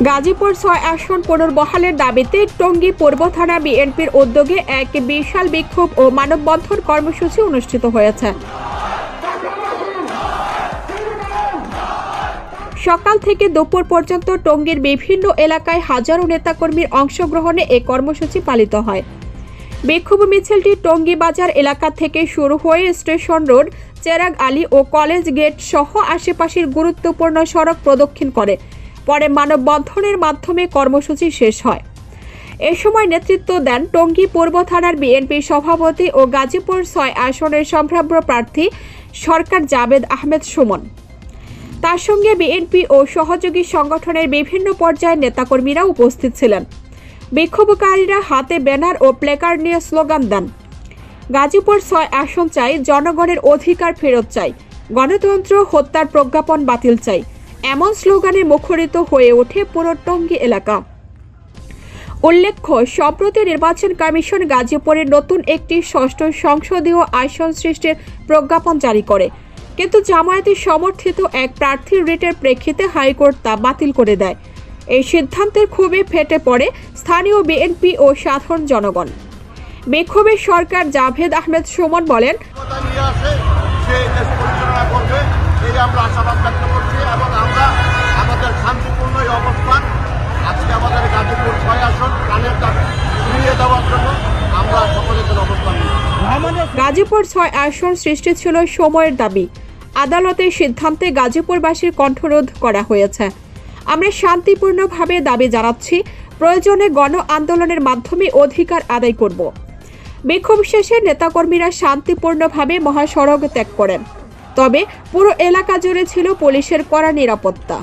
গাজীপুর ৬ আসন পুনর্বহালের দাবিতে টঙ্গী পূর্ব থানা বিএনপির উদ্যোগে এক বিশাল বিক্ষোভ ও মানববন্ধন কর্মসূচি অনুষ্ঠিত হয়েছে। সকাল থেকে দুপুর পর্যন্ত টঙ্গীর বিভিন্ন এলাকায় হাজারো নেতাকর্মীর অংশগ্রহণে এই কর্মসূচি পালিত হয়। বিক্ষোভ মিছিলটি টঙ্গী বাজার এলাকা থেকে শুরু হয়ে স্টেশন রোড, চেরাগ আলী ও কলেজ গেট সহ আশেপাশের গুরুত্বপূর্ণ সড়ক প্রদক্ষিণ করে। পরে মানববন্ধনের মাধ্যমে কর্মসূচি শেষ হয়। এ সময় নেতৃত্ব দেন টঙ্গী পূর্ব থানার বিএনপি সভাপতি ও গাজীপুর ৬ আসনের সম্ভাব্য প্রার্থী সরকার জাবেদ আহমেদ সুমন। তার সঙ্গে বিএনপি ও সহযোগী সংগঠনের বিভিন্ন পর্যায়ের নেতাকর্মীরা উপস্থিত ছিলেন। বিক্ষোভকারীরা হাতে ব্যানার ও প্লেকার্ড নিয়ে স্লোগান দেন, গাজীপুর ৬ আসন চাই, জনগণের অধিকার ফেরত চাই, গণতন্ত্র হত্যার প্রজ্ঞাপন বাতিল চাই, এমন স্লোগানে মুখরিত হয়ে ওঠে পুরো টঙ্গী এলাকা। উল্লেখ্য, সম্প্রতি নির্বাচন কমিশন গাজীপুরের নতুন একটি ৬ষ্ঠ সংসদীয় আসন সৃষ্টির প্রজ্ঞাপন জারি করে, কিন্তু জামায়াতে সমর্থিত এক প্রার্থীর রিটের প্রেক্ষিতে হাইকোর্ট তা বাতিল করে দেয়। এই সিদ্ধান্তের ক্ষোভে ফেটে পড়ে স্থানীয় বিএনপি ও সাধারণ জনগণ। বিক্ষোভে সরকার জাভেদ আহমেদ সুমন বলেন, আমরা আশাবাদ ব্যক্ত করছি এবং আমরা আমাদের শান্তিপূর্ণ এই অবস্থান আজকে আমাদের গাজীপুর ৬ আসন প্রাণের দাবি ফিরিয়ে দেওয়ার জন্য আমরা সকলের অবস্থান নিই। গাজীপুর ৬ আসন সৃষ্টি ছিল সময়ের দাবি। আদালতের সিদ্ধান্তে গাজীপুরবাসীর কণ্ঠরোধ করা হয়েছে। আমরা শান্তিপূর্ণভাবে দাবি জানাচ্ছি, প্রয়োজনে গণ আন্দোলনের মাধ্যমে অধিকার আদায় করব। বিক্ষোভ শেষে নেতাকর্মীরা শান্তিপূর্ণভাবে মহাসড়ক ত্যাগ করেন। তবে পুরো এলাকা জুড়ে ছিল পুলিশের কড়া নিরাপত্তা।